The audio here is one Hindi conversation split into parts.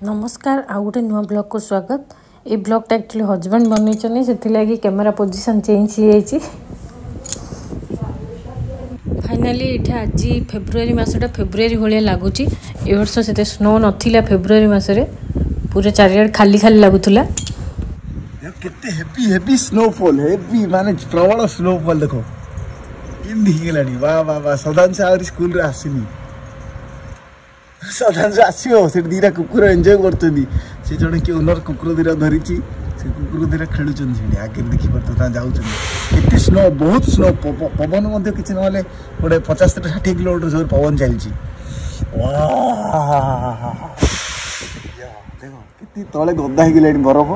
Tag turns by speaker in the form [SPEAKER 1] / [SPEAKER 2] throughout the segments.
[SPEAKER 1] नमस्कार आउ गोटे नुआ ब्लॉग को स्वागत। ये ब्लॉगटा एक्चुअली हजबैंड बनई से कैमेरा पोजिशन चेंज हो फाइनाली ये आज फेब्रुआरी मसटा फेब्रुआरी भाया लगुच। ए वर्ष से स्नो नाला फेब्रुआरी मसरे पूरा चारियाड खाली खाली लगुला।
[SPEAKER 2] केते हेवी हेवी स्नोफॉल हेवी माने प्रबल स्नोफॉल देखो इन दिखलानी वाह वाह वाह सदान से आउरी स्कूल रे आसीनी सदान से आसीओ से दीरा कुकुर एन्जॉय करतनी से जने के ओनर कुकुर दीरा धरिची से कुकुर दीरा खेलुचन से आगे देखि परतो ता जाउचन केते स्नो बहुत स्नो पवन मध्ये किछ नले गोटे 50 से 60 किलोमीटर जोर पवन चलची वाह देखो केते तळे गद्दा हे गेलेनी बरफ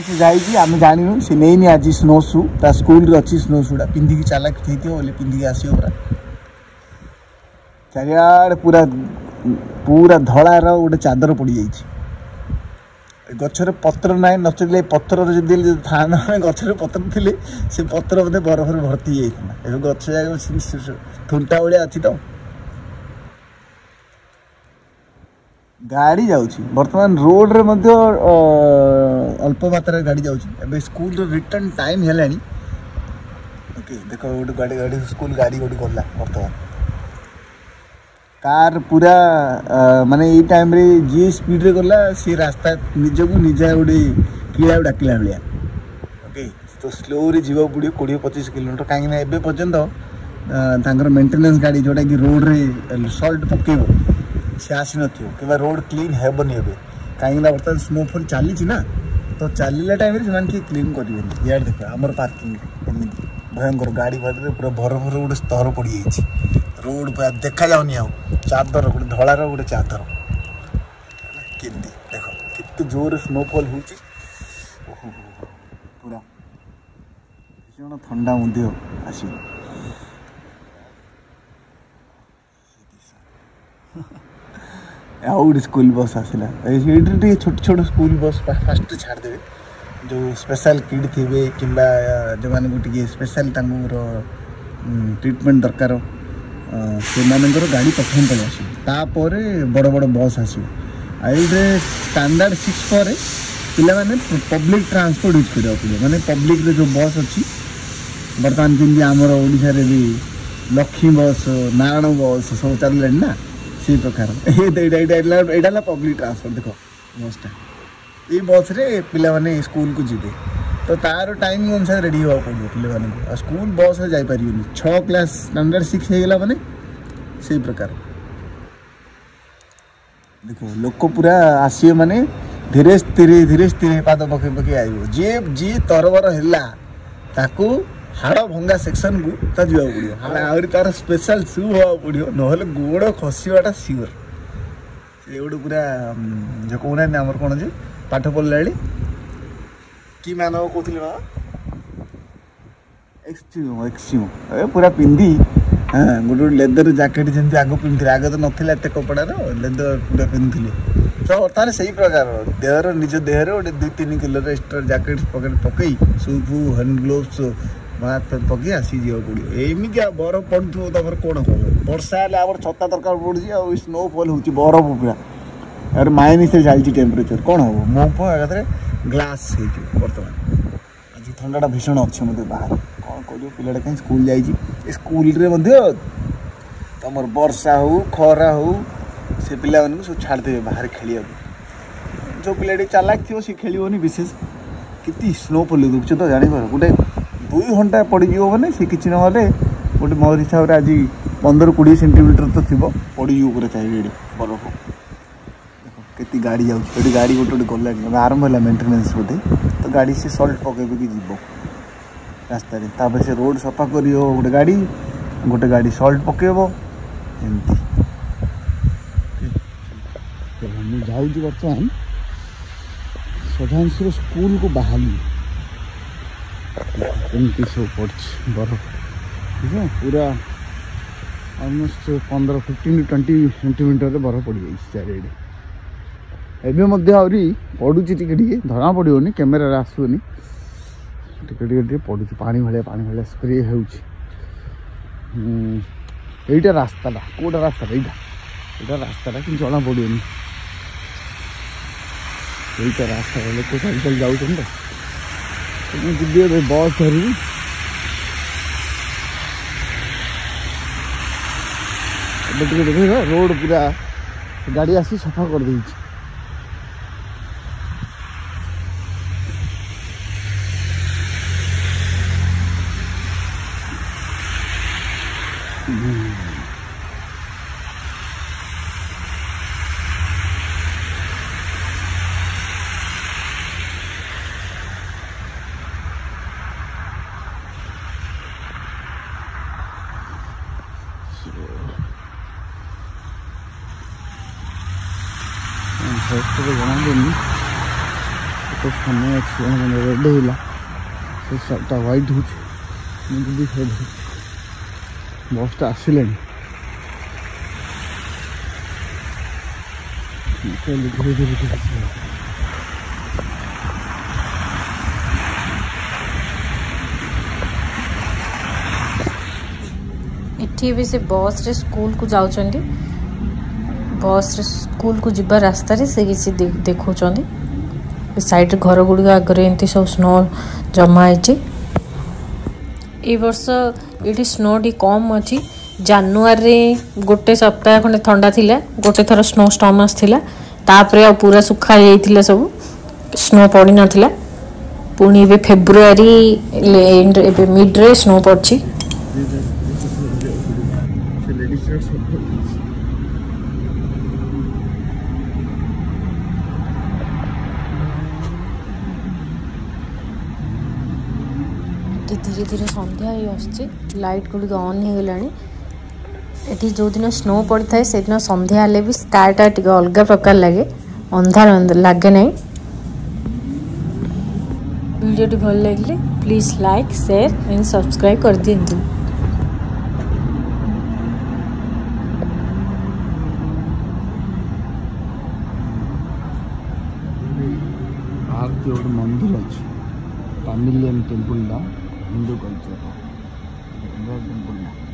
[SPEAKER 2] से जाइए आम जानी से नहीं आज स्नो शू ता स्कूल अच्छी स्नो शूटा पिंधिकी चला थी बोले पिंधिकी आसो पूरा चारियाड पूरा पूरा धलार गोटे चादर पड़ जाइए गचर पत्र ना नचले पत्र था गचर पत्र थे से पत्र बोधे बरफ भर्ती जाइए गच जाए थुंटा भाया अच्छी तो गाड़ी जाऊँगी बर्तमान रोड रे मध्य अल्प मात्रा गाड़ी जाऊँगी स्कूल रिटर्न टाइम है ओके देखो गोटे गाड़ी गाड़ी स्कूल गाड़ी गोटे गला बर्तमान कार पूरा माने ये टाइम रे जी स्पीड रे गला सी रास्ता निजकू निजा गोटे किला डाकिला भाया ओके तो स्लो रे जीवा पड़ो 20-25 किलोमीटर कहीं एवं पर्यटन मेंटेनेंस गाड़ी जोटा कि रोड रे सल्ट पकेब से आसी न कि रोड क्लीन हेबनी ए कहीं बर्तमान स्नोफॉल चली ना तो चलला टाइम से क्लीन करेंगे यार देख आमर पार्किंग एमती भयंकर गाड़ी फाड़ी पूरा भर भर गोटे स्तर पड़ जाइए रोड पूरा देखा जाऊनी आ चादर गोटे धलार गोटे चादर केमती देख केते जोर स्नोफॉल हो पूरा भीषण ठंडा मध्य आस आउट स्कूल बस आसला छोट छोट स्कूल बस फास्ट छाड़देवे जो स्पेशल किड थे कि जो मैंने स्पेशल ट्रिटमेंट दरकार से गाड़ी प्रथम पड़े आसपर बड़ बड़ बस आसो स्टैंडर्ड 6 पर पे पब्लिक ट्रांसपोर्ट यूज करा पड़े माने पब्लिक रे जो बस अच्छी बर्तमान जमी आमर ओडिशा रे भी लक्ष्मी बस नारायण बस सब चलने ना से प्रकार यहाँ पब्लिक ट्रांसपोर्ट देख बसटा ये बस रे पिला माने स्कूल को जीवे तो तार टाइमिंग अनुसार रेडी होगा पड़ो पे स्कूल बस जापर 6 क्लास स्टैंडर्ड 6 होगा माने से प्रकार देखो लोक पूरा आसिए माने धीरे धीरे पाद पके पके आइबो जी तरबर है ताकू हाड़ भंगा सेक्शन को ता जावा पड़ो आहरी तार स्पेशल शू हवा पड़ो ना गोड़ खसवाटा सियोर से गोटे पूरा जो कहना आमर कौन जे पाठ पढ़ला कि मानव कहते एक्सट्रीम पूरा पिंधि हाँ गोटे लेदर जैकेट जमी आग पिंधि आगे तो नाला एत कपड़ार लेदर पूरा पिंधि तो बर्तमान से प्रकार देहर निज देहर गोटे 2-3 किलो एक्सट्रा जैकेट पकेट पकई शू फू हैंड ग्लोव्स पकई आसी जा पड़ो एमती बरफ पड़ू तुम कौन हम वर्षा है छता दरकार पड़ी स्नोफॉल हो बरफ पूरा यार माइनस चलती टेम्परेचर कौन हम मो एकाथरे ग्लास बर्तमान आज ठंडाटा भीषण अच्छे मत बाहर कौन कर पिलाटा कहीं स्कूल जाइए स्कूल तुम वर्षा हो खरा हो से पिला सब छाड़देवे बाहर खेल जो पिला चालाक थी सी खेलोनी विशेष कितनी स्नोफॉल देखुच तो जापर गोटे 2 घंटा पड़ज मैंने से कि ना गोटे मोर हिसाब से आज 15-20 सेंटीमीटर तो थी पड़ पूरा चाहिए बरफ केती गाड़ी जाऊँ गाड़ी गोटे गोटे गला आरंभ है मेंटेनेंस बोधे तो गाड़ी से सल्ट पकई जीव रास्तार से रोड सफा कर गोटे गाड़ी सल्ट पकेब एमती जाऊँ बर्तमान सदांशर स्कूल को बाहरी एमती सब पड़ी बरफ ठीक है पूरा अलमोस्ट 15-15-20 सेंटीमीटर बरफ पड़ गई चारिड़े एवं आहरी पड़ू टे धरा पड़ोनी कैमेरा आसुनी टे पड़ू पानी भाया स्प्रे हो रास्ता कौटा रास्ता यहाँ এটা রাস্তাটা কিন্তু জনা পড়িবনি এইটা রাস্তা লোক ଚାଲି ଚାଲି ଯାଉଛନ୍ତି ତ ମୁଁ ଯିବି ଏବେ ବସ୍ ଧରିବି ଏବେ ଟିକେ ଦେଖିବ ରୋଡ଼ ପୁରା ଗାଡ଼ି ଆସି ସଫା କରିଦେଇଛି ଜଣାପଡ଼ୁନି ଏତେ ସମୟ ଅଛି ମାନେ ରେଡ଼ି ହେଲା ସେ ସବଟା ହ୍ୱାଇଟ୍ ହେଉଛି ମୁଁ ଯଦି ବସ୍ଟା ଆସିଲାଣି ଧୀରେ ଧୀରେ
[SPEAKER 1] ଏଠି ଏବେ ସେ ବସ୍ରେ ସ୍କୁଲକୁ ଯାଉଛନ୍ତି बस स्कूल को जिबा रास्ता रे से किसी देखुचंदी साइड घर गुड़ी आगे एमती सब स्नो जमा है वर्ष ये स्नो टी कम अच्छी जानुआरी गोटे सप्ताह खंडे ठंडा थिला गोटे थर स्नो स्टॉर्म आसला तापर आ पूरा सुखा जाइथिला सब स्नो पड़ी नथिला पुणी ए फेब्रुआरी मिड रे स्नो पड़छि धीरे धीरे संध्या लाइट गुड़ी ऑन हो गलानी ये जो दिन स्नो पड़ता है से दिन संध्या हेल्ले भी स्काटा टे अलग प्रकार लगे अंधार लगे ना वीडियो भल लगे please like share and subscribe कर दिंतु
[SPEAKER 2] मंदिर अच्छे Tamilian temple Hindu culture temple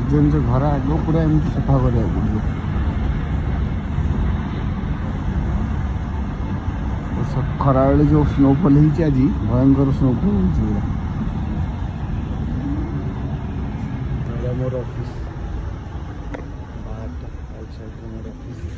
[SPEAKER 2] जो घर आग पूरा एमती सफा करा खरा बेले जो स्नोफॉल होती आज भयंकर स्नोफॉल होती मोर ऑफिस मोर ऑफिस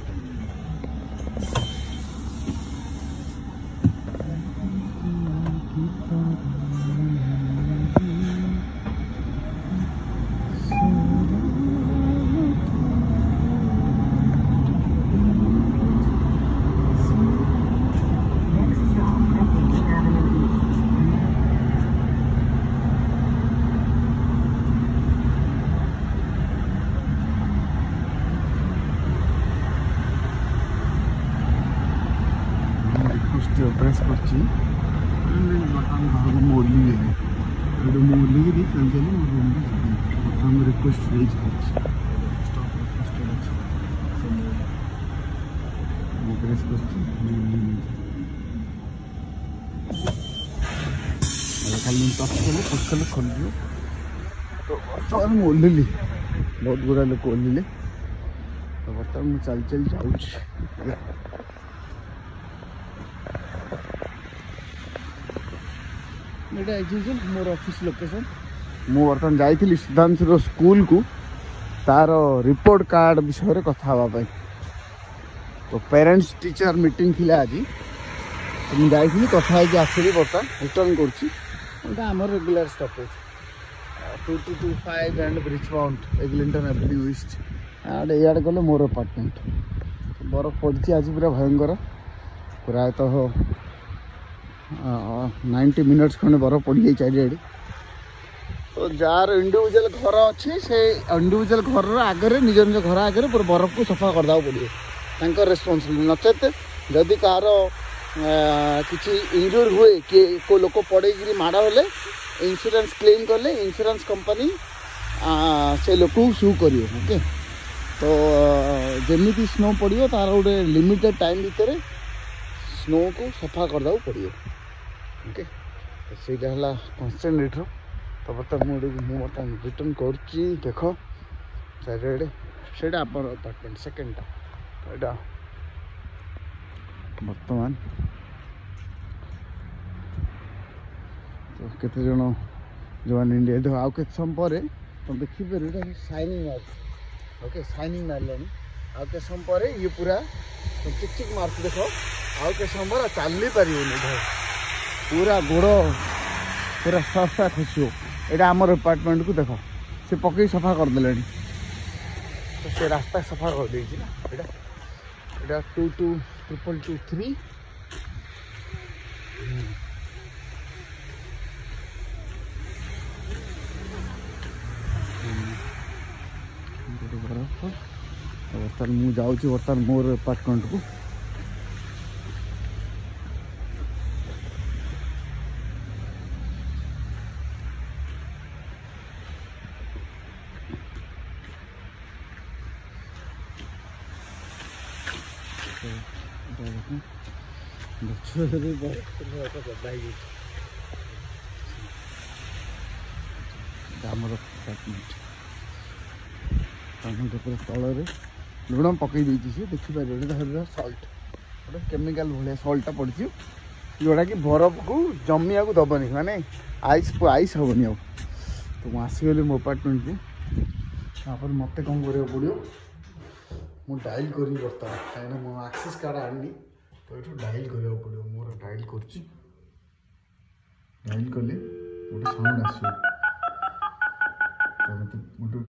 [SPEAKER 2] प्रेस कर मोरली मोरली की चल चली रिक्वेस्ट रेज प्रेस कर खाली टच कले खोल तो बर्तमान मैं ओह्लि बहुत गुड़ा लोक ओह्लिले तो बर्तमान मुझे चल चल जाऊँ मोर ऑफिस लोकेशन मु बर्तमान जाइली सुधांशुर स्कूल को तार रिपोर्ट कार्ड विषय कथा हाँपाई तो पेरेंट्स टीचर मीटिंग थी आज तो मुझे जाइली कथा आसली बर्तमान रिटर्न करम regular stoppage 2225 and bridge mount Eglinton avenue east इे गले मोर अपार्टमेंट बरफ पड़ी आज पूरा भयंकर प्रायतः 90 मिनट्स खंडे बरफ पड़ जाए चारिआडे तो जार इंडिविजुअल घर अच्छी से इंडिविजुअल घर आगे निज निज घर आगे पूरा बरफ को सफा करदे पड़ो रेस्पॉन्सिबिलिटी नचेत जदि कहार किसी इंजुर्ड हुए कि को लोक पड़े माड़ हेले इंश्योरेंस क्लेम कले इंश्योरेंस कंपनी से लोक को सू कर ओके तो जमी स्नो पड़ो तार गोटे लिमिटेड टाइम भितर स्नो को सफा करदे पड़ो ओके तो सहीटा है कन्सेंट्रेटर तो बर्तमान बर्तमान रिटर्न कर देख चारिआडे से अपार्टमेंट सेकेंडटा तो यहाँ बर्तमान तो केते जन जो इंडिया देख आउ के समय पर तुम देखिपर साइनिंग मार्क ओके साइनिंग मारे आउ के समय पर ये पूरा चिक चिक मार्क देख आउ के समय पर चली पार पूरा गोड़ पूरा सफा खुश यहाँ आमर अपार्टमेंट को देख से पकई सफा करदे तो से रास्ता सफा कर दे ना यहाँ 222223 बर्तमान मुझे जाऊँ बर्तमान मोर अपार्टमेंट को तल लुण पकई सी देखिपारे सल्ट गोटे केमिकाल भाया सल्टा पड़ी जोटा कि बरफ को जमिया को दबनी माने आइस आइस हेनी आ तो मुझे आसगली मो अपार्टमेंट को मत कौन करा पड़ो मुझे डायल करी बर्तमान कहीं मो आक्सीस कार्ड आनी तो ये डायल करा पड़ो मोर डायल कर डायल कले गोटे साउंड आस